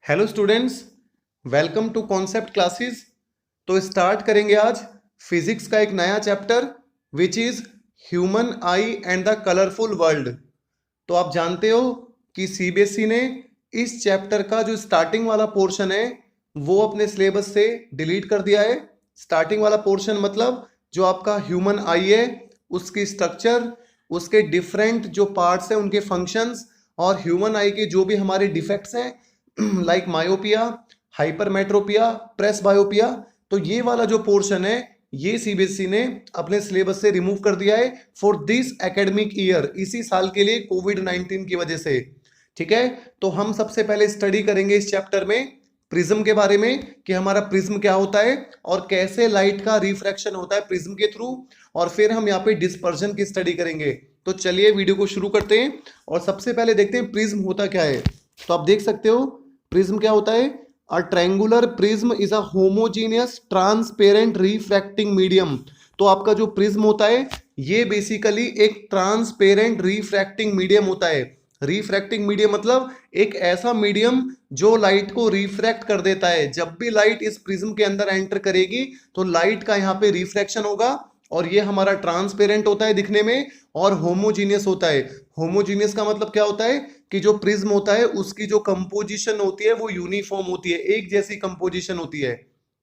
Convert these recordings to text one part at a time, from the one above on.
Hello students, welcome to concept classes. तो start करेंगे आज फिजिक्स का एक नया chapter which is human eye and the colourful world. तो आप जानते हो कि सीबीएसई ने इस चैप्टर का जो स्टार्टिंग वाला पोर्शन है वो अपने सिलेबस से डिलीट कर दिया है। स्टार्टिंग वाला पोर्शन मतलब जो आपका ह्यूमन आई है, उसकी स्ट्रक्चर, उसके डिफरेंट जो पार्ट्स हैं उनके फंक्शंस, और ह्यूमन आई के जो भी हमारे डिफेक्ट्स हैं लाइक मायोपिया, हाइपरमेट्रोपिया, प्रेस बायोपिया। तो ये वाला जो पोर्शन है ये सीबीएसई ने अपने सिलेबस से रिमूव कर दिया है फॉर दिस एकेडमिक ईयर, इसी साल के लिए कोविड-19 की वजह से। ठीक है, तो हम सबसे पहले स्टडी करेंगे इस चैप्टर में प्रिज्म के बारे में कि हमारा प्रिज्म क्या होता है और कैसे लाइट का रिफ्रैक्शन होता है प्रिज्म के थ्रू, और फिर हम यहाँ पे डिस्पर्जन की स्टडी करेंगे। तो चलिए वीडियो को शुरू करते हैं और सबसे पहले देखते हैं प्रिज्म होता क्या है। तो आप देख सकते हो प्रिज्म क्या होता है। A triangular prism is a homogeneous transparent refracting medium. तो आपका जो प्रिज्म होता है ये बेसिकली एक ट्रांसपेरेंट रिफ्रैक्टिंग मीडियम होता है। रिफ्रैक्टिंग मीडियम मतलब एक ऐसा मीडियम जो लाइट को रिफ्रैक्ट कर देता है। जब भी लाइट इस प्रिज्म के अंदर एंटर करेगी तो लाइट का यहाँ पे रिफ्रैक्शन होगा, और ये हमारा ट्रांसपेरेंट होता है दिखने में और होमोजीनियस होता है। होमोजीनियस का मतलब क्या होता है कि जो प्रिज्म होता है उसकी जो कंपोजिशन होती है वो यूनिफॉर्म होती है, एक जैसी कंपोजिशन होती है।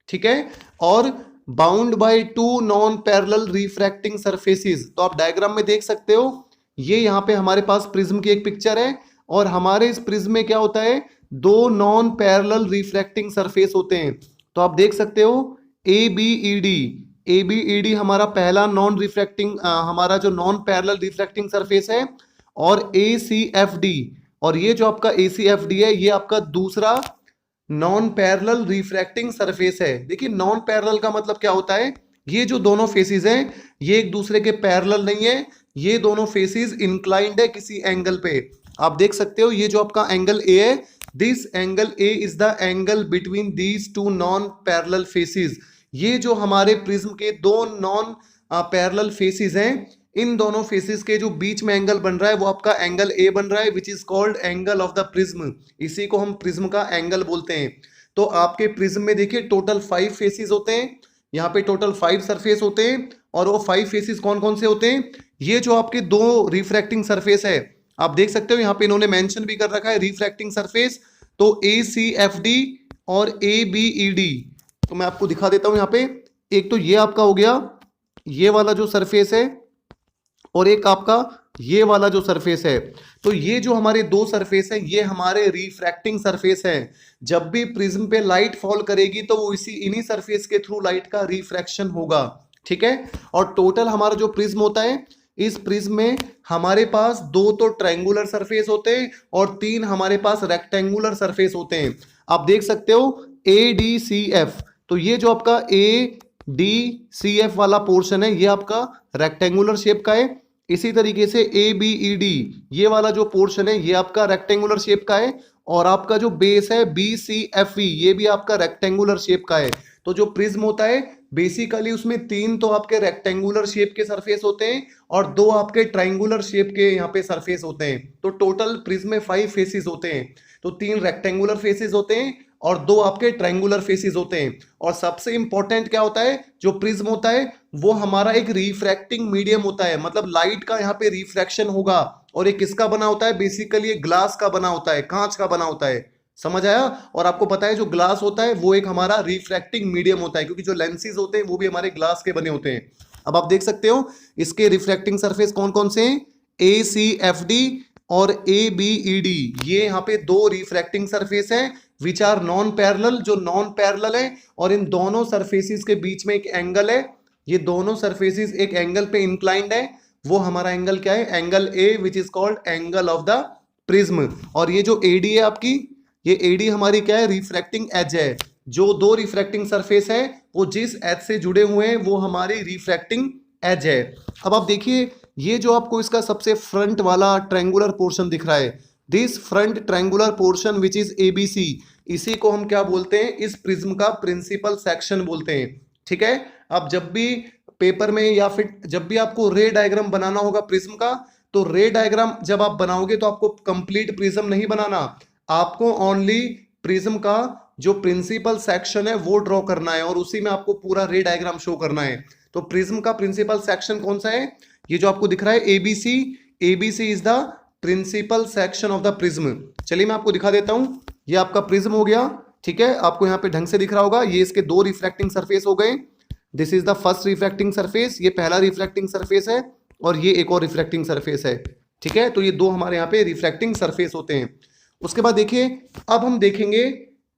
ठीक है, और bound by two non parallel refracting surfaces. तो आप डायग्राम में देख सकते हो, ये यहाँ पे हमारे पास प्रिज्म की एक पिक्चर है और हमारे इस प्रिज्म में क्या होता है, दो नॉन पैरेलल रिफ्रैक्टिंग सरफेस होते हैं। तो आप देख सकते हो ए बी ई डी हमारा पहला नॉन रिफ्रैक्टिंग हमारा जो नॉन पैरेलल रिफ्रैक्टिंग सरफेस है, और ए सी एफ डी, और ये जो आपका ए सी एफ डी है ये आपका दूसरा नॉन पैरेलल रिफ्रैक्टिंग सरफेस है। देखिए नॉन पैरेलल का मतलब क्या होता है, ये जो दोनों फेसेस हैं ये एक दूसरे के पैरेलल नहीं है, ये दोनों फेसेस इंक्लाइंड है किसी एंगल पे। आप देख सकते हो ये जो आपका एंगल ए है, this angle A is the angle between these two non parallel faces. ये जो हमारे प्रिज्म के दो नॉन पैरेलल फेसेस हैं, इन दोनों फेसेस के जो बीच में एंगल बन रहा है वो आपका एंगल ए बन रहा है, which is called angle of the prism. इसी को हम प्रिज्म का एंगल बोलते हैं। तो आपके प्रिज्म में देखिए टोटल 5 फेसेस होते हैं, यहाँ पे टोटल 5 सरफेस होते हैं, और वो 5 फेसेस कौन कौन से होते हैं, ये जो आपके दो रिफ्रैक्टिंग सरफेस है आप देख सकते हो यहाँ पे इन्होंने मेंशन भी कर रखा है रिफ्रैक्टिंग सरफेस। तो ए सी एफ डी और ए बी ई डी, तो मैं आपको दिखा देता हूं यहाँ पे। एक तो ये आपका हो गया ये वाला जो सरफेस है, और एक आपका ये वाला जो सरफेस है। तो ये जो हमारे दो सरफेस है ये हमारे रिफ्रैक्टिंग सरफेस है। जब भी प्रिज्म पे लाइट फॉल करेगी तो वो इन्हीं सरफेस के थ्रू लाइट का रिफ्रैक्शन होगा। ठीक है, और टोटल हमारा जो प्रिज्म होता है, इस प्रिज्म में हमारे पास दो तो ट्रायंगुलर सरफेस होते हैं और तीन हमारे पास रेक्टेंगुलर सरफेस होते हैं। आप देख सकते हो ए डी सी एफ, तो ये जो आपका ए डी सी एफ वाला पोर्शन है ये आपका रेक्टेंगुलर शेप का है। इसी तरीके से ए बी ई डी ये वाला जो पोर्शन है ये आपका रेक्टेंगुलर शेप का है, और आपका जो बेस है बी सी एफ ई ये भी आपका रेक्टेंगुलर शेप का है। तो जो प्रिज्म होता है बेसिकली उसमें तीन तो आपके रेक्टेंगुलर शेप के सरफेस होते हैं और दो आपके ट्राइंगुलर शेप के यहाँ पे सरफेस होते हैं। तो टोटल प्रिज्म में 5 फेसेस होते हैं। तो तीन रेक्टेंगुलर फेसेस होते हैं और दो आपके ट्रायंगुलर फेसेस होते हैं। और सबसे इंपॉर्टेंट क्या होता है, जो प्रिज्म होता है वो हमारा एक रिफ्रैक्टिंग मीडियम होता है, मतलब लाइट का यहाँ पे रिफ्रैक्शन होगा। और ये किसका बना होता है, बेसिकली ये ग्लास का बना होता है, कांच का बना होता है। समझ आया। और आपको पता है जो ग्लास होता है वो एक हमारा रिफ्रैक्टिंग मीडियम होता है, क्योंकि जो लेंसेज होते हैं वो भी हमारे ग्लास के बने होते हैं। अब आप देख सकते हो इसके रिफ्रैक्टिंग सरफेस कौन कौन से हैं, ए सी एफ डी और ए बी ई डी, ये यहाँ पे दो रिफ्रैक्टिंग सरफेस है विच आर नॉन पैरेलल, जो नॉन पैरेलल है, और इन दोनों सरफेसेस के बीच में एक एंगल है। ये दोनों सरफेसेस एक एंगल पे इंक्लाइंड है, वो हमारा एंगल क्या है, angle A, which is called angle of the prism. और ये जो एडी है आपकी, ये एडी हमारी क्या है, रिफ्रैक्टिंग एज है। जो दो रिफ्रैक्टिंग सरफेस है वो जिस एज से जुड़े हुए हैं वो हमारी रिफ्रैक्टिंग एज है। अब आप देखिए ये जो आपको इसका सबसे फ्रंट वाला ट्रायंगुलर पोर्शन दिख रहा है, this front triangular portion which is ABC, इसी को हम क्या बोलते हैं, इस प्रिज्म का प्रिंसिपल सेक्शन बोलते हैं। ठीक है, अब जब भी पेपर में या फिर जब भी आपको रे डायग्राम बनाना होगा प्रिज्म का, तो रे डायग्राम जब आप बनाओगे तो आपको कंप्लीट प्रिज्म नहीं बनाना, आपको ओनली प्रिज्म का जो प्रिंसिपल सेक्शन है वो ड्रॉ करना है और उसी में आपको पूरा रे डायग्राम शो करना है। तो प्रिज्म का प्रिंसिपल सेक्शन कौन सा है? ये जो आपको दिख रहा है ABC, ABC is the principal section of the prism. चलिए मैं आपको दिखा देता हूं। ये आपका प्रिज्म हो गया, ठीक है, आपको यहाँ पे ढंग से दिख रहा होगा। ये इसके दो रिफ्रैक्टिंग सरफेस हो गए। This is the first refracting surface, ये पहला रिफ्रैक्टिंग सरफेस है और ये एक और रिफ्रैक्टिंग सरफेस है, ठीक है। तो ये दो हमारे यहाँ पे रिफ्रैक्टिंग सरफेस होते हैं। उसके बाद देखिए, अब हम देखेंगे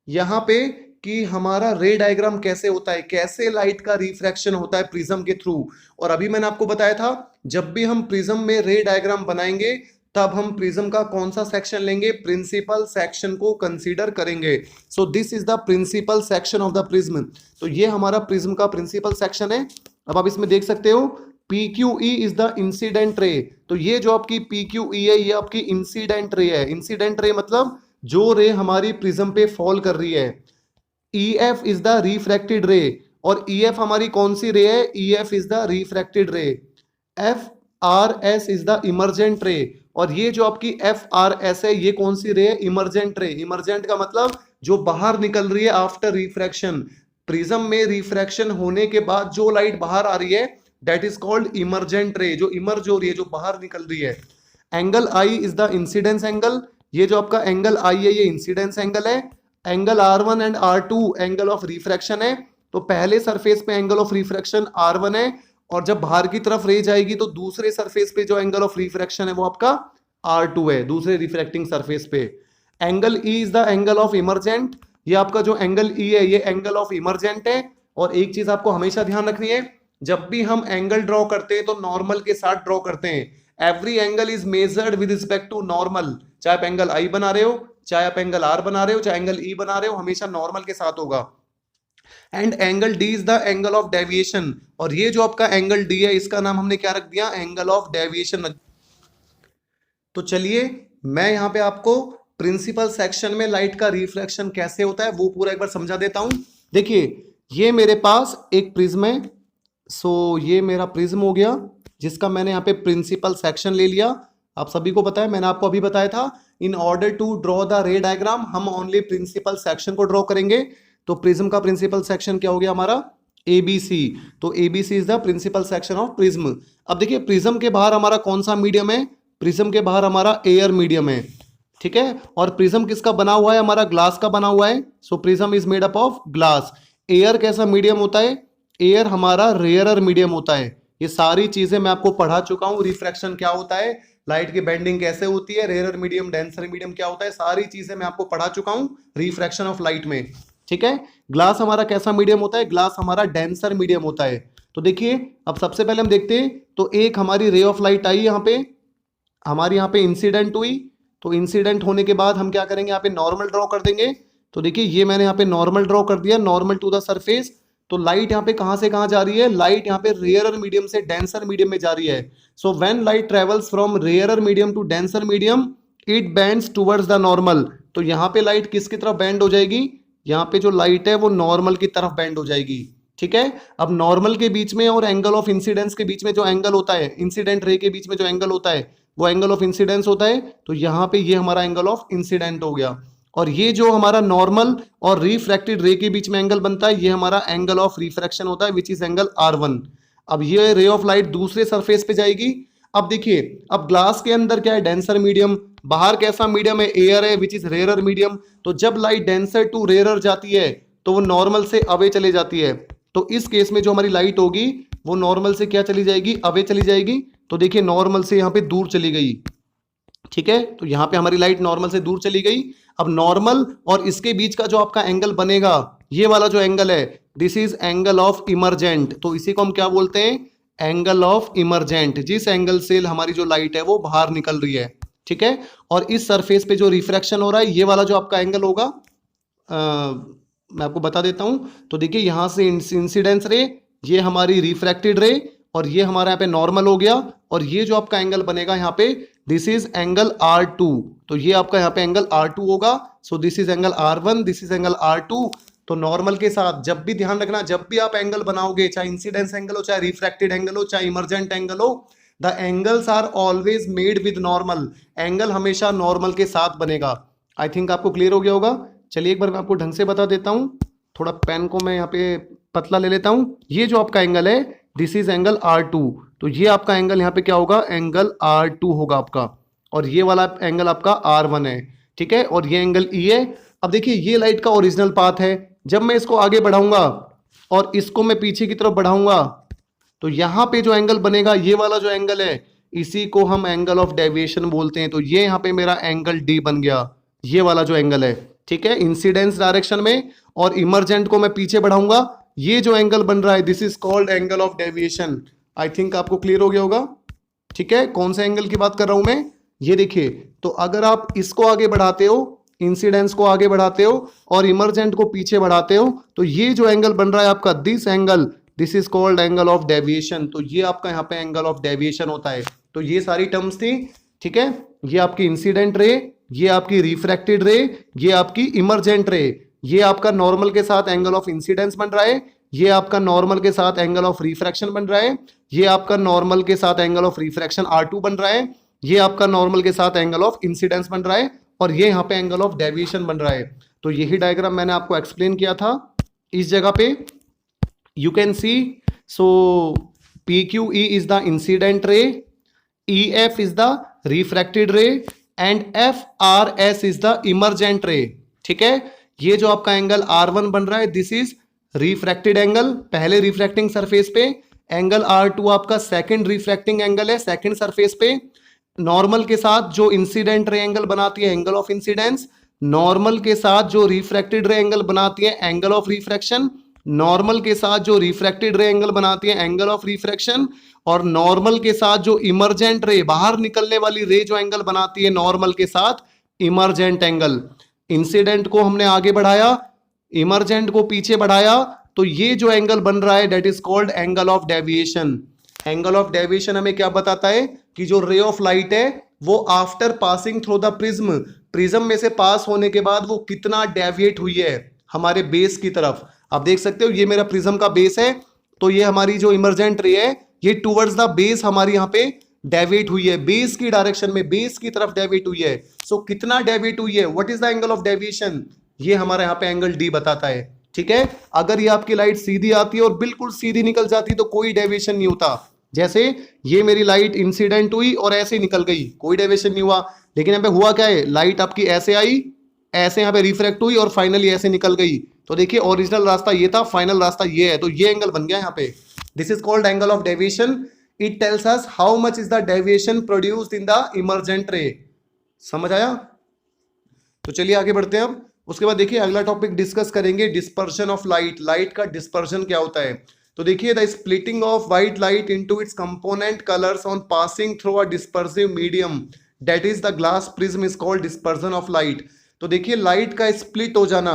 यहाँ पे कि हमारा रे डायग्राम कैसे होता है, कैसे लाइट का रिफ्रैक्शन होता है प्रिज्म के थ्रू। और अभी मैंने आपको बताया था, जब भी हम प्रिज्म में रे डायग्राम बनाएंगे तब हम प्रिज्म का कौन सा सेक्शन लेंगे? प्रिंसिपल सेक्शन को कंसीडर करेंगे। So this is the principal section of the prism. तो ये हमारा प्रिज्म का प्रिंसिपल सेक्शन है। अब आप इसमें देख सकते हो PQE is the incident ray. तो ये जो आपकी PQE है ये आपकी इंसिडेंट रे है। इंसिडेंट रे मतलब जो रे हमारी प्रिज्म पे फॉल कर रही है। EF इज द रिफ्रैक्टेड रे, और EF हमारी कौन सी रे है? EF इज द रिफ्रैक्टेड रे। FRS इज द इमर्जेंट रे, और ये जो आपकी FRS है ये कौन सी रे है? इमर्जेंट रे। इमर्जेंट का मतलब जो बाहर निकल रही है आफ्टर रिफ्रैक्शन। प्रिज्म में रिफ्रैक्शन होने के बाद जो लाइट बाहर आ रही है दैट इज कॉल्ड इमर्जेंट रे, जो इमर्ज हो रही है, जो बाहर निकल रही है। Angle I is the incidence angle. ये जो आपका एंगल I है ये इंसिडेंस एंगल है। Angle R1 and R2 angle of refraction है। तो पहले सरफेस पे एंगल ऑफ रिफ्रैक्शन R1 है, और जब बाहर की तरफ रे जाएगी तो दूसरे सरफेस पे जो एंगल ऑफ रिफ्रैक्शन है वो आपका R2 है, दूसरे रिफ्रैक्टिंग सरफेस पे। Angle E is the angle of emergent. ये आपका जो एंगल E है ये एंगल ऑफ इमर्जेंट है। और एक चीज आपको हमेशा ध्यान रखनी है, जब भी हम एंगल ड्रॉ करते हैं तो नॉर्मल के साथ ड्रॉ करते हैं। Every angle is measured with respect to normal. चाहे आप एंगल I बना रहे हो, चाहे आप एंगल R बना रहे हो, चाहे एंगल E बना रहे हो, हमेशा नॉर्मल के साथ होगा। And angle D is the angle of deviation, और ये जो आपका एंगल D है इसका नाम हमने क्या रख दिया? Angle of deviation. तो चलिए मैं यहाँ पे आपको प्रिंसिपल सेक्शन में लाइट का रिफ्लेक्शन कैसे होता है वो पूरा एक बार समझा देता हूं। देखिए ये मेरे पास एक प्रिज्म है। सो ये मेरा प्रिज्म हो गया जिसका मैंने यहाँ पे प्रिंसिपल सेक्शन ले लिया। आप सभी को पता है, मैंने आपको अभी बताया था, in order to draw the ray diagram हम ओनली प्रिंसिपल सेक्शन को ड्रॉ करेंगे। तो प्रिज्म का प्रिंसिपल सेक्शन क्या हो गया हमारा? ABC। तो ABC is the principal section of prism. अब देखिए प्रिज्म के बाहर हमारा कौन सा मीडियम है? प्रिज्म के बाहर हमारा एयर मीडियम है, ठीक है। और प्रिज्म किसका बना हुआ है? हमारा ग्लास का बना हुआ है। So prism is made up of glass. Air कैसा मीडियम होता है? एयर हमारा रेयरर मीडियम होता है। ये सारी चीजें मैं आपको पढ़ा चुका हूं। रिफ्रैक्शन क्या होता है, लाइट की बेंडिंग कैसे होती है, रेयरर मीडियम डेंसर मीडियम क्या होता है, सारी चीजें मैं आपको पढ़ा चुका हूं रिफ्रैक्शन ऑफ लाइट में, ठीक है। ग्लास हमारा कैसा मीडियम होता है? ग्लास हमारा डेंसर मीडियम होता है। तो देखिए अब सबसे पहले हम देखते हैं, तो एक हमारी रे ऑफ लाइट आई यहाँ पे, हमारी यहाँ पे इंसिडेंट हुई। तो इंसिडेंट होने के बाद हम क्या करेंगे? यहाँ पे नॉर्मल ड्रॉ कर देंगे। तो देखिए ये मैंने यहाँ पे नॉर्मल ड्रॉ कर दिया, नॉर्मल टू द सरफेस। तो लाइट यहाँ पे कहाँ से कहाँ जा रही है? लाइट यहाँ पे रेयरर मीडियम से डेंसर मीडियम में जा रही है। So when light travels from rarer medium to denser medium it bends towards the normal. तो यहाँ पे लाइट किसकी तरफ बेंड हो जाएगी? यहाँ पे जो लाइट है वो नॉर्मल की तरफ बेंड हो जाएगी, ठीक है। अब नॉर्मल के बीच में और एंगल ऑफ इंसिडेंस के बीच में जो एंगल होता है, इंसिडेंट रे के बीच में जो एंगल होता है वो एंगल ऑफ इंसिडेंस होता है। तो यहाँ पे ये हमारा एंगल ऑफ इंसिडेंट हो गया। और ये जो हमारा नॉर्मल और रिफ्रैक्टेड रे के बीच में एंगल बनता है ये हमारा एंगल ऑफ रिफ्रैक्शन होता है, विच इज एंगल R1। अब ये रे ऑफ लाइट दूसरे सरफेस पे जाएगी। अब देखिए अब ग्लास के अंदर क्या है? Denser medium. बाहर कैसा मीडियम है? एयर है, विच इज रेयरर मीडियम। तो जब लाइट डेंसर टू रेयरर जाती है तो वो नॉर्मल से अवे चले जाती है। तो इस केस में जो हमारी लाइट होगी वो नॉर्मल से क्या चली जाएगी? अवे चली जाएगी। तो देखिए नॉर्मल से यहाँ पे दूर चली गई, ठीक है। तो यहाँ पे हमारी लाइट नॉर्मल से दूर चली गई। अब नॉर्मल और इसके बीच का जो आपका एंगल बनेगा, ये वाला जो एंगल है, this is angle of emergent. तो इसी को हम क्या बोलते हैं? Angle of emergent. जिस एंगल से हमारी जो लाइट है वो बाहर निकल रही है, ठीक है। और इस सरफेस पे जो रिफ्रैक्शन हो रहा है ये वाला जो आपका एंगल होगा, मैं आपको बता देता हूं। तो देखिए यहां से इंसिडेंस रे, ये हमारी रिफ्रैक्टेड रे, और ये हमारा यहाँ पे नॉर्मल हो गया। और ये जो आपका एंगल बनेगा यहाँ पे, दिस इज एंगल R2। तो ये आपका यहाँ पे एंगल R2 होगा। सो this is angle R1, this is angle R2। तो नॉर्मल के साथ जब भी ध्यान रखना, जब भी आप एंगल बनाओगे, चाहे इंसिडेंस एंगल हो, चाहे रिफ्रैक्टेड एंगल हो, चाहे इमर्जेंट एंगल हो, the angles are always made with normal. Angle हमेशा नॉर्मल के साथ बनेगा। आई थिंक आपको क्लियर हो गया होगा। चलिए एक बार मैं आपको ढंग से बता देता हूँ, थोड़ा पेन को मैं यहाँ पे पतला ले लेता हूँ। ये जो आपका एंगल है दिस इज एंगल R2, तो ये आपका एंगल यहाँ पे क्या होगा, एंगल R2 होगा आपका, और ये वाला एंगल आपका R1 है, ठीक है, और ये एंगल E है। अब देखिए ये लाइट का ओरिजिनल पाथ है, जब मैं इसको आगे बढ़ाऊंगा और इसको मैं पीछे की तरफ बढ़ाऊंगा तो यहाँ पे जो एंगल बनेगा, ये वाला जो एंगल है, इसी को हम एंगल ऑफ डेविएशन बोलते हैं। तो ये यहाँ पे मेरा एंगल D बन गया, ये वाला जो एंगल है, ठीक है, इंसिडेंस डायरेक्शन में, और इमरजेंट को मैं पीछे बढ़ाऊंगा, ये जो एंगल बन रहा है this is called angle of deviation. I think आपको क्लियर हो गया होगा, ठीक है, कौन से एंगल की बात कर रहा हूं मैं, ये देखिए। तो अगर आप इसको आगे बढ़ाते हो, इंसिडेंस को आगे बढ़ाते हो और इमरजेंट को पीछे बढ़ाते हो, तो ये जो एंगल बन रहा है आपका this angle, this is called angle of deviation. तो ये आपका यहाँ पे एंगल ऑफ डेविएशन होता है। तो ये सारी टर्म्स थी, ठीक है, ये आपकी इंसिडेंट रे, ये आपकी रिफ्रैक्टेड रे, ये आपकी इमरजेंट रे, ये आपका नॉर्मल के साथ एंगल ऑफ इंसिडेंस बन रहा है, ये आपका नॉर्मल के साथ एंगल ऑफ रिफ्रैक्शन बन रहा है, ये आपका नॉर्मल के साथ एंगल ऑफ रिफ्रैक्शन R2 बन रहा है, ये आपका नॉर्मल के साथ एंगल ऑफ इंसिडेंस बन रहा है, और ये यहाँ पे एंगल ऑफ डेविएशन बन रहा है। तो यही डायग्राम मैंने आपको एक्सप्लेन किया था इस जगह पे। You can see, so PQE is the incident ray, EF is the refracted रे, and FRS is the emergent ray, ठीक है। ये जो आपका एंगल R1 बन रहा है दिस इज रिफ्रैक्टेड एंगल, पहले रिफ्रैक्टिंग सरफेस पे, एंगल R2 आपका सेकंड रिफ्रैक्टिंग एंगल है सेकंड सरफेस पे। नॉर्मल के साथ जो इंसिडेंट रे एंगल बनाती है एंगल ऑफ इंसिडेंस, नॉर्मल के साथ जो रिफ्रैक्टेड रे एंगल बनाती है एंगल ऑफ रिफ्रैक्शन, नॉर्मल के साथ जो रिफ्रैक्टेड रे एंगल बनाती है एंगल ऑफ रिफ्रैक्शन, और नॉर्मल के साथ जो इमरजेंट रे, बाहर निकलने वाली रे जो एंगल बनाती है नॉर्मल के साथ, इमरजेंट एंगल। इंसिडेंट को हमने आगे बढ़ाया, इमरजेंट को पीछे बढ़ाया, तो ये जो एंगल बन रहा है that is called angle of deviation. Angle of deviation हमें क्या बताता है कि जो रे ऑफ लाइट है वो after passing through the prism, prism में से पास होने के बाद वो कितना डेविएट हुई है हमारे बेस की तरफ। आप देख सकते हो ये मेरा प्रिज्म का बेस है, तो ये हमारी जो इमरजेंट रे है ये टुवर्ड्स द बेस हमारी यहाँ पे डेविएट हुई है, बेस की डायरेक्शन में, बेस की तरफ डेविएट हुई है। सो कितना डेविएट हुई है, what is the angle of deviation, ये हमारा यहाँ पे एंगल D बताता है, ठीक है। अगर ये आपकी लाइट सीधी आती है और बिल्कुल सीधी निकल जाती तो कोई डेविएशन नहीं होता। जैसे ये मेरी लाइट इंसिडेंट हुई और ऐसे ही निकल गई, कोई डेविएशन नहीं हुआ। लेकिन यहाँ पे हुआ क्या है, लाइट आपकी ऐसे आई, ऐसे यहाँ पे रिफ्रैक्ट हुई और फाइनली ऐसे निकल गई। तो देखिए ओरिजिनल रास्ता ये था, फाइनल रास्ता ये है, तो ये एंगल बन गया यहाँ पे। This is called angle of deviation. It tells us how much is the deviation produced in the emergent ray. समझ आया? तो चलिए आगे बढ़ते हैं अब। उसके बाद देखिए अगला टॉपिक डिस्कस करेंगे डिस्पर्शन ऑफ लाइट। लाइट का डिस्पर्शन क्या होता है, तो देखिए the splitting of white light into its component colours on passing through a dispersive medium that is the glass prism is called dispersion of light. तो देखिए light का split हो जाना,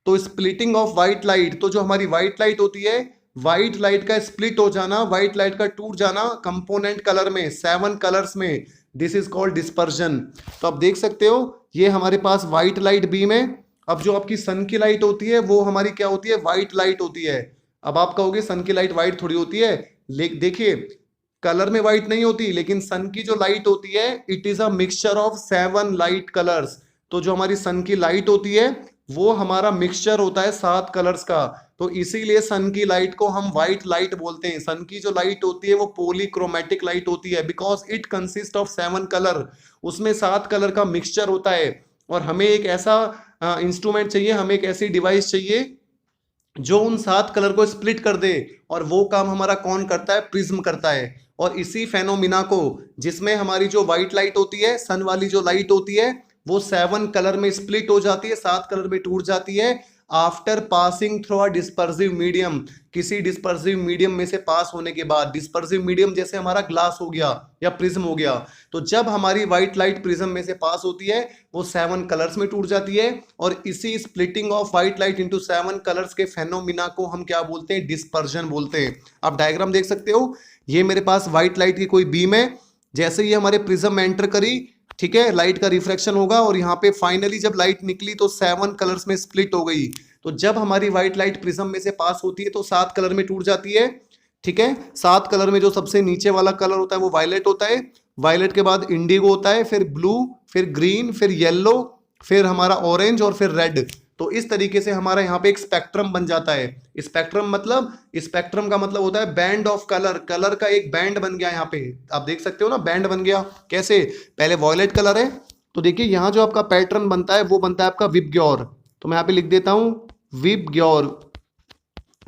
तो स्प्लिटिंग ऑफ व्हाइट लाइट, तो जो हमारी white light होती है, व्हाइट लाइट का स्प्लिट हो जाना, व्हाइट लाइट का टूट जाना कंपोनेंट कलर में, 7 कलर्स में, दिस इज कॉल्ड डिस्पर्शन। तो आप देख सकते हो ये हमारे पास व्हाइट लाइट बीम है। अब जो आपकी सन की लाइट होती है वो हमारी क्या होती है, व्हाइट लाइट होती है। अब आप कहोगे सन की लाइट व्हाइट थोड़ी होती है, देखिए कलर में व्हाइट नहीं होती, लेकिन सन की जो लाइट होती है it is a mixture of 7 light colours. तो जो हमारी सन की लाइट होती है वो हमारा मिक्सचर होता है 7 कलर्स का, तो इसीलिए सन की लाइट को हम व्हाइट लाइट बोलते हैं। सन की जो लाइट होती है वो पॉलीक्रोमेटिक लाइट होती है, because it consist of 7 colour, उसमें 7 कलर का मिक्सचर होता है। और हमें एक ऐसा इंस्ट्रूमेंट चाहिए, हमें एक ऐसी डिवाइस चाहिए जो उन 7 कलर को स्प्लिट कर दे, और वो काम हमारा कौन करता है, प्रिज्म करता है। और इसी फेनोमिना को, जिसमें हमारी जो व्हाइट लाइट होती है, सन वाली जो लाइट होती है, वो 7 कलर में स्प्लिट हो जाती है, 7 कलर में टूट जाती है after passing through a dispersive medium, किसी डिस्पर्सिव मीडियम में से पास होने के बाद। डिस्पर्सिव मीडियम जैसे हमारा ग्लास हो गया या प्रिज्म हो गया, तो जब हमारी व्हाइट लाइट प्रिज्म में से पास होती है वो 7 कलर्स में टूट जाती है, और इसी splitting of white light into 7 colours के फेनोमिना को हम क्या बोलते हैं, डिस्पर्जन बोलते हैं। आप डायग्राम देख सकते हो, ये मेरे पास व्हाइट लाइट की कोई बीम है, जैसे ये हमारे प्रिज्म में एंटर करी, ठीक है, लाइट का रिफ्रैक्शन होगा, और यहाँ पे फाइनली जब लाइट निकली तो 7 कलर्स में स्प्लिट हो गई। तो जब हमारी व्हाइट लाइट प्रिज्म में से पास होती है तो 7 कलर में टूट जाती है, ठीक है। 7 कलर में जो सबसे नीचे वाला कलर होता है वो वायलेट होता है, वायलेट के बाद इंडिगो होता है, फिर ब्लू, फिर ग्रीन, फिर येलो, फिर हमारा ऑरेंज और फिर रेड। तो इस तरीके से हमारा यहाँ पे एक स्पेक्ट्रम बन जाता है। स्पेक्ट्रम मतलब, स्पेक्ट्रम का मतलब होता है बैंड ऑफ कलर, कलर का एक बैंड बन गया यहाँ पे, आप देख सकते हो ना, बैंड बन गया। कैसे? पहले वॉयलेट कलर है, तो देखिए यहाँ जो आपका पैटर्न बनता है वो बनता है आपका विबग्योर। तो मैं यहाँ पे लिख देता हूँ विबग्योर।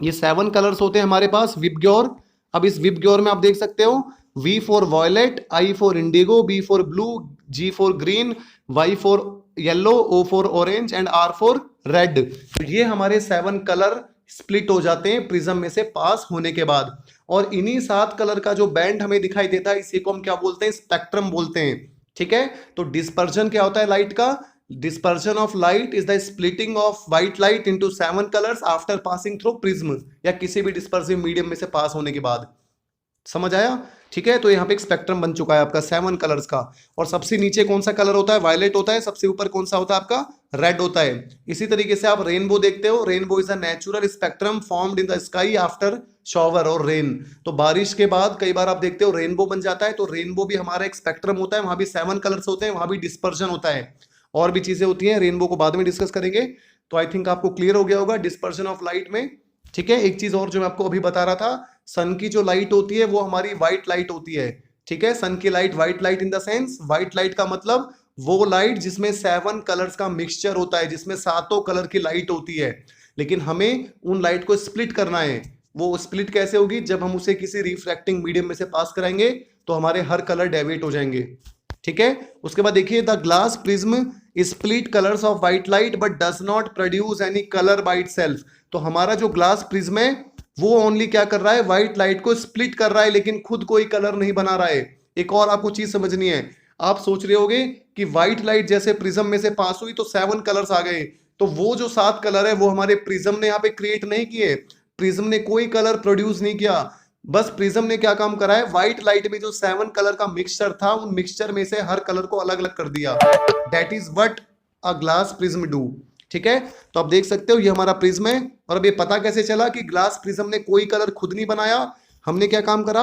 ये 7 कलर्स होते हैं हमारे पास विबग्योर। अब इस विबग्योर में आप देख सकते हो V for violet, I for indigo, B for blue, G for green, Y for yellow, O for orange and R for red. तो ये हमारे 7 कलर स्प्लिट हो जाते हैं प्रिज्म में से पास होने के बाद। और इन्हीं 7 कलर का जो बैंड हमें दिखाई देता है इसी को हम क्या बोलते हैं? स्पेक्ट्रम बोलते हैं। ठीक है, तो डिस्पर्जन क्या होता है लाइट का? Dispersion of light is the splitting of white light into 7 colors after passing through prism, या किसी भी डिस्पर्सिव मीडियम में से पास होने के बाद। समझ आया? ठीक है, तो यहाँ पे एक स्पेक्ट्रम बन चुका है आपका 7 कलर्स का। और सबसे नीचे कौन सा कलर होता है? वायलेट होता है। सबसे ऊपर कौन सा होता है आपका? रेड होता है। इसी तरीके से आप रेनबो देखते हो, rainbow is a natural spectrum formed in the sky after shower और रेन। तो बारिश के बाद कई बार आप देखते हो रेनबो बन जाता है, तो रेनबो भी हमारा एक स्पेक्ट्रम होता है, वहां भी 7 कलर्स होते हैं, वहां भी डिस्पर्जन होता है, और भी चीजें होती हैं, रेनबो को बाद में डिस्कस करेंगे। तो आई थिंक आपको क्लियर हो गया होगा डिस्पर्शन ऑफ लाइट में। ठीक है, एक चीज और जो मैं आपको अभी बता रहा था, सन की जो लाइट होती है वो हमारी व्हाइट लाइट होती है। ठीक है, सन की light white light in the sense, white light का मतलब वो लाइट जिसमें 7 कलर्स का मिक्सचर होता है, जिसमें 7 कलर की लाइट होती है। लेकिन हमें उन लाइट को स्प्लिट करना है। वो स्प्लिट कैसे होगी? जब हम उसे किसी रिफ्रैक्टिंग मीडियम में से पास कराएंगे तो हमारे हर कलर डेविएट हो जाएंगे। ठीक है, उसके बाद देखिए the glass prism split colours of white light but does not produce any colour by itself. तो हमारा जो ग्लास प्रिज्म है वो ओनली क्या कर रहा है? व्हाइट लाइट को स्प्लिट कर रहा है, लेकिन खुद कोई कलर नहीं बना रहा है। एक और आपको चीज समझनी है, आप सोच रहे होगे कि व्हाइट लाइट जैसे प्रिज्म में से पास हुई तो 7 कलर्स आ गए, तो वो जो 7 कलर है वो हमारे प्रिज्म ने यहाँ पे क्रिएट नहीं किए, प्रिज्म ने कोई कलर प्रोड्यूस नहीं किया। बस प्रिज्म ने क्या काम करा है? व्हाइट लाइट में जो 7 कलर का मिक्सचर था, उन मिक्सचर में से हर कलर को अलग अलग कर दिया। That is what a glass prism do. ठीक है, तो आप देख सकते हो ये हमारा प्रिज्म है। और अब ये पता कैसे चला कि ग्लास प्रिज्म ने कोई कलर खुद नहीं बनाया? हमने क्या काम करा,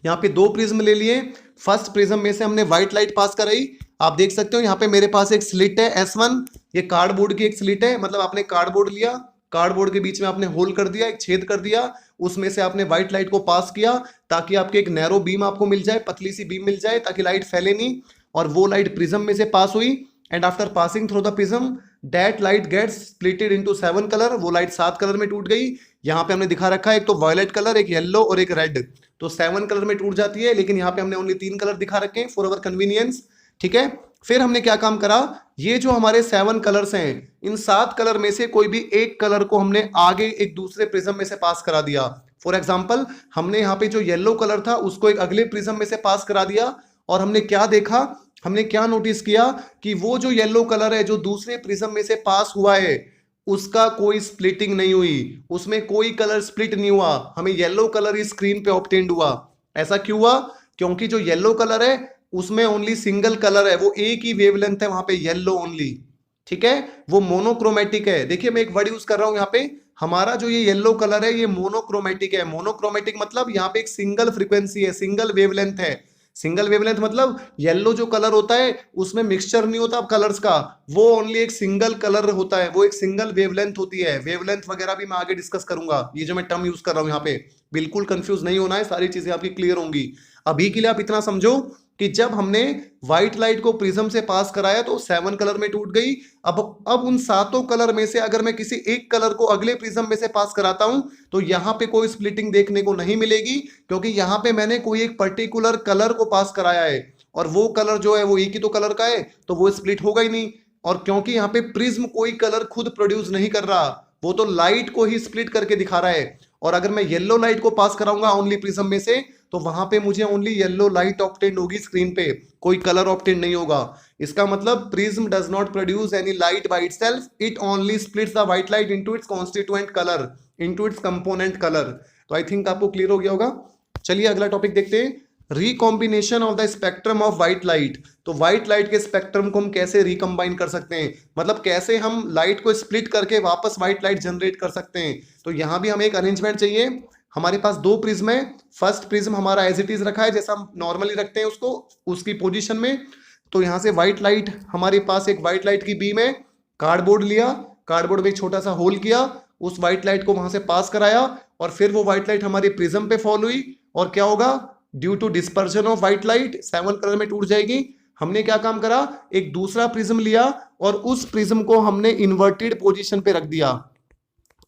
यहाँ पे 2 प्रिज्म ले लिए। फर्स्ट प्रिज्म में से हमने व्हाइट लाइट पास कराई। आप देख सकते हो यहाँ पे मेरे पास एक स्लिट है S1, ये कार्डबोर्ड की एक स्लिट है, मतलब आपने कार्डबोर्ड लिया, कार्डबोर्ड के बीच में आपने होल कर दिया, एक छेद कर दिया, उसमें से आपने व्हाइट लाइट को पास किया ताकि आपके एक नैरो बीम आपको मिल जाए, पतली सी बीम मिल जाए ताकि लाइट फैले नहीं। और वो लाइट प्रिज्म में से पास हुई and after passing through the prism that light gets splitted into 7 colour. वो लाइट 7 कलर में टूट गई। यहाँ पे हमने दिखा रखा है एक तो वायलेट कलर, एक येलो और एक रेड, तो 7 कलर में टूट जाती है, लेकिन यहाँ पे हमने ओनली 3 कलर दिखा रखे हैं फॉर अवर कन्वीनियंस। ठीक है, फिर हमने क्या काम करा, ये जो हमारे 7 कलर्स हैं, इन 7 कलर में से कोई भी एक कलर को हमने आगे एक दूसरे प्रिज्म में से पास करा दिया। फॉर एग्जांपल हमने यहाँ पे जो येलो कलर था उसको एक अगले प्रिज्म में से पास करा दिया, और हमने क्या देखा, हमने क्या नोटिस किया कि वो जो येलो कलर है जो दूसरे प्रिज्म में से पास हुआ है उसका कोई स्प्लिटिंग नहीं हुई, उसमें कोई कलर स्प्लिट नहीं हुआ, हमें येलो कलर ही स्क्रीन पे ऑब्टेन्ड हुआ। ऐसा क्यों हुआ? क्योंकि जो येलो कलर है उसमें ओनली सिंगल कलर है, वो एक ही वेवलेंथ है वहां पे, येलो ओनली। ठीक है, वो मोनोक्रोमेटिक है। देखिए मैं एक वर्ड यूज कर रहा हूं यहाँ पे, हमारा जो ये येलो कलर है ये मोनोक्रोमेटिक है। मोनोक्रोमेटिक मतलब यहाँ पे एक सिंगल फ्रीक्वेंसी है, सिंगल वेवलेंथ है। सिंगल वेवलेंथ मतलब येलो जो कलर होता है उसमें मिक्सचर नहीं होता कलर्स का, वो ओनली एक सिंगल कलर होता है, वो एक सिंगल वेवलेंथ होती है। वेवलेंथ वगैरह भी मैं आगे डिस्कस करूंगा, ये जो मैं टर्म यूज कर रहा हूं यहाँ पे बिल्कुल कंफ्यूज नहीं होना है, सारी चीजें आपकी क्लियर होंगी। अभी के लिए आप इतना समझो कि जब हमने व्हाइट लाइट को प्रिज्म से पास कराया तो 7 कलर में टूट गई। अब उन 7 कलर में से अगर मैं किसी एक कलर को अगले प्रिज्म में से पास कराता हूं तो यहां पे कोई स्प्लिटिंग देखने को नहीं मिलेगी, क्योंकि यहां पे मैंने कोई एक पर्टिकुलर कलर को पास कराया है, और वो कलर जो है वो एक ही तो कलर का है, तो वो स्प्लिट होगा ही नहीं। और क्योंकि यहाँ पे प्रिज्म कोई कलर खुद प्रोड्यूस नहीं कर रहा, वो तो लाइट को ही स्प्लिट करके दिखा रहा है। और अगर मैं येलो लाइट को पास कराऊंगा ओनली प्रिज्म में से तो वहां पे मुझे ओनली येलो लाइट ऑब्टेन्ड होगी स्क्रीन पे, कोई कलर ऑब्टेन्ड नहीं होगा। इसका मतलब prism does not produce any light by itself, it only splits the white light into its constituent colour, into its component colour. तो आई थिंक आपको clear हो गया होगा। चलिए अगला टॉपिक देखते हैं, recombination of the spectrum of white light. तो व्हाइट लाइट के स्पेक्ट्रम को हम कैसे रिकम्बाइन कर सकते हैं, मतलब कैसे हम लाइट को स्प्लिट करके वापस व्हाइट लाइट जनरेट कर सकते हैं। तो यहां भी हमें एक अरेंजमेंट चाहिए। हमारे पास 2 प्रिज्म है, फर्स्ट प्रिज्म हमारा एज इट इज रखा है जैसा हम नॉर्मली रखते हैं उसको उसकी पोजीशन में। तो यहां से व्हाइट लाइट, हमारे पास एक व्हाइट लाइट की बीम है, कार्डबोर्ड लिया, कार्डबोर्ड में एक छोटा सा होल किया, उस व्हाइट लाइट को वहां से पास कराया और फिर वो व्हाइट लाइट हमारी प्रिज्म पे फॉल हुई और क्या होगा, due to dispersion of white light 7 colour में टूट जाएगी। हमने क्या काम करा, एक दूसरा प्रिज्म लिया और उस प्रिज्म को हमने इन्वर्टेड पोजीशन पे रख दिया।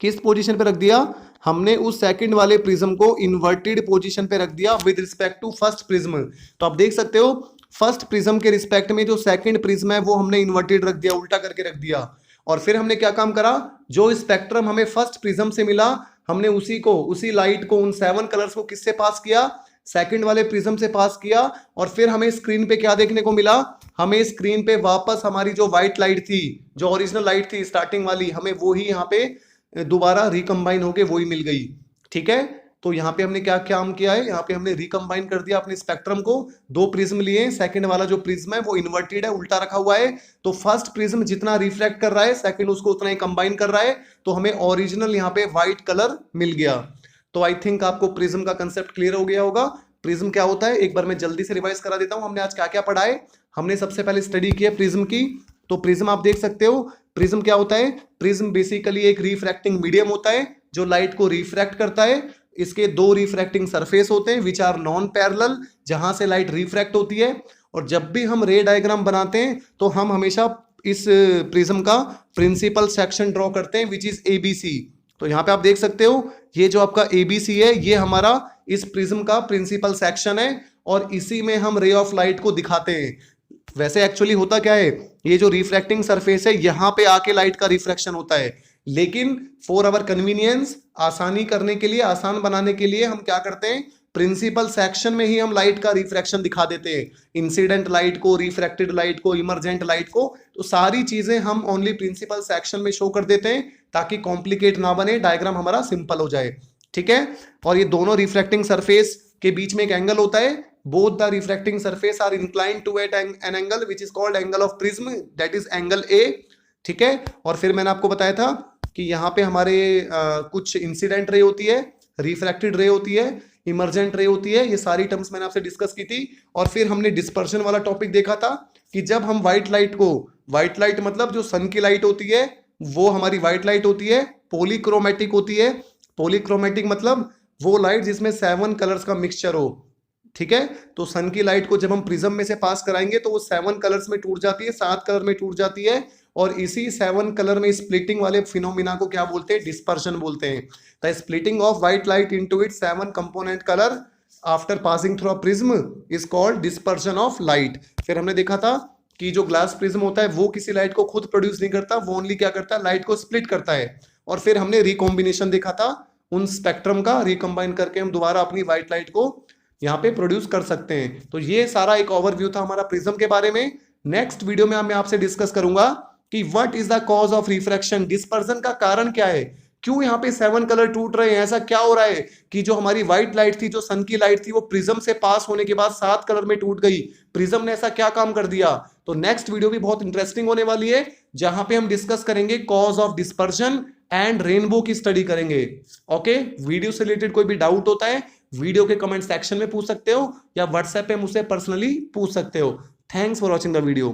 किस पोजीशन पे रख दिया, हमने उस सेकंड वाले प्रिज्म को इन्वर्टेड पोजीशन पे रख दिया with respect to first prism. तो आप देख सकते हो फर्स्ट प्रिज्म के रिस्पेक्ट में जो सेकंड प्रिज्म है वो हमने इन्वर्टेड रख दिया, उल्टा करके रख दिया। और फिर हमने क्या काम करा, जो स्पेक्ट्रम हमें फर्स्ट प्रिज्म से मिला हमने उसी लाइट को, उन 7 कलर्स को किससे पास किया, सेकंड वाले प्रिज्म से पास किया। और फिर हमें स्क्रीन पे क्या देखने को मिला, हमें स्क्रीन पे वापस हमारी जो व्हाइट लाइट थी, जो ओरिजिनल लाइट थी स्टार्टिंग वाली, हमें वो ही यहाँ पे दोबारा रिकम्बाइन होके वही मिल गई। ठीक है, तो यहाँ पे हमने क्या काम किया है, यहाँ पे हमने रिकम्बाइन कर दिया अपने स्पेक्ट्रम को। 2 प्रिज्म लिए, सेकंड वाला जो प्रिज्म है वो इन्वर्टेड है, उल्टा रखा हुआ है। तो फर्स्ट प्रिज्म जितना रिफ्लेक्ट कर रहा है सेकंड उसको उतना ही कंबाइन कर रहा है, तो हमें ओरिजिनल यहाँ पे व्हाइट कलर मिल गया। तो आई थिंक आपको प्रिज्म का कंसेप्ट क्लियर हो गया होगा। प्रिज्म क्या होता है एक बार मैं जल्दी से रिवाइज करा देता हूं। हमने आज क्या क्या पढ़ा है, हमने सबसे पहले स्टडी किया प्रिज्म की। तो प्रिज्म आप देख सकते हो, प्रिज्म क्या होता है, प्रिज्म बेसिकली एक रिफ्रैक्टिंग मीडियम होता है जो लाइट को रिफ्रैक्ट करता है। इसके 2 रिफ्रैक्टिंग सरफेस होते हैं विच आर नॉन पैरेलल, जहां से लाइट रिफ्रैक्ट होती है। और जब भी हम रे डायग्राम बनाते हैं तो हम हमेशा इस प्रिज्म का प्रिंसिपल सेक्शन ड्रॉ करते हैं विच इज एबीसी। तो यहाँ पे आप देख सकते हो ये जो आपका एबीसी है ये हमारा इस प्रिज्म का प्रिंसिपल सेक्शन है और इसी में हम रे ऑफ लाइट को दिखाते हैं। वैसे एक्चुअली होता क्या है, ये जो रिफ्रैक्टिंग सरफेस है यहाँ पे आके लाइट का रिफ्रैक्शन होता है, लेकिन फॉर आवर कन्वीनियंस, आसानी करने के लिए, आसान बनाने के लिए हम क्या करते हैं, प्रिंसिपल सेक्शन में ही हम लाइट का रिफ्रैक्शन दिखा देते हैं, इंसिडेंट लाइट को, रिफ्रैक्टेड लाइट को, इमर्जेंट लाइट को। तो सारी चीजें हम ओनली प्रिंसिपल सेक्शन में शो कर देते हैं ताकि कॉम्प्लिकेट ना बने, डायग्राम हमारा सिंपल हो जाए। ठीक है, और ये दोनों रिफ्रैक्टिंग सरफेस के बीच में एक एंगल होता है, both the refracting surface are inclined to an angle which is called angle of prism, that is angle A। ठीक है, और फिर मैंने आपको बताया था कि यहाँ पे हमारे कुछ इंसिडेंट रे होती है, रिफ्रैक्टेड रे होती है, इमर्जेंट रे होती है, ये सारी टर्म्स मैंने आपसे डिस्कस की थी। और फिर हमने डिस्पर्शन वाला टॉपिक देखा था कि जब हम व्हाइट लाइट को, व्हाइट लाइट मतलब जो सन की लाइट होती है वो हमारी व्हाइट लाइट होती है, पॉलीक्रोमेटिक होती है। पॉलीक्रोमेटिक मतलब वो लाइट जिसमें 7 कलर्स का मिक्सचर हो। ठीक है, तो सन की लाइट को जब हम प्रिज्म में से पास कराएंगे तो वो 7 कलर्स में टूट जाती है, 7 कलर में टूट जाती है। और इसी 7 कलर में स्प्लिटिंग वाले फिनोमिना को क्या बोलते हैं, डिस्पर्शन बोलते हैं। The splitting of white light into its 7 component colour after passing through a prism is called dispersion of light. फिर हमने देखा था कि जो ग्लास प्रिज्म होता है वो किसी लाइट को खुद प्रोड्यूस नहीं करता, वो ओनली क्या करता है, लाइट को स्प्लिट करता है। और फिर हमने रिकॉम्बिनेशन देखा था उन स्पेक्ट्रम का, रिकम्बाइन करके हम दोबारा अपनी व्हाइट लाइट को यहाँ पे प्रोड्यूस कर सकते हैं। तो ये सारा एक ओवरव्यू था हमारा प्रिज्म के बारे में। नेक्स्ट वीडियो में मैं आपसे डिस्कस करूंगा कि what is the cause of refraction, dispersion का कारण क्या है, क्यों यहाँ पे 7 कलर टूट रहे हैं, ऐसा क्या हो रहा है कि जो हमारी व्हाइट लाइट थी, जो सन की लाइट थी, वो प्रिज्म से पास होने के बाद 7 कलर में टूट गई, प्रिज्म ने ऐसा क्या काम कर दिया। तो नेक्स्ट वीडियो भी बहुत इंटरेस्टिंग होने वाली है जहां पे हम डिस्कस करेंगे cause of dispersion and rainbow की स्टडी करेंगे। ओके, वीडियो से रिलेटेड कोई भी डाउट होता है वीडियो के कमेंट सेक्शन में पूछ सकते हो या व्हाट्सएप पे मुझसे पर्सनली पूछ सकते हो। Thanks for watching the video.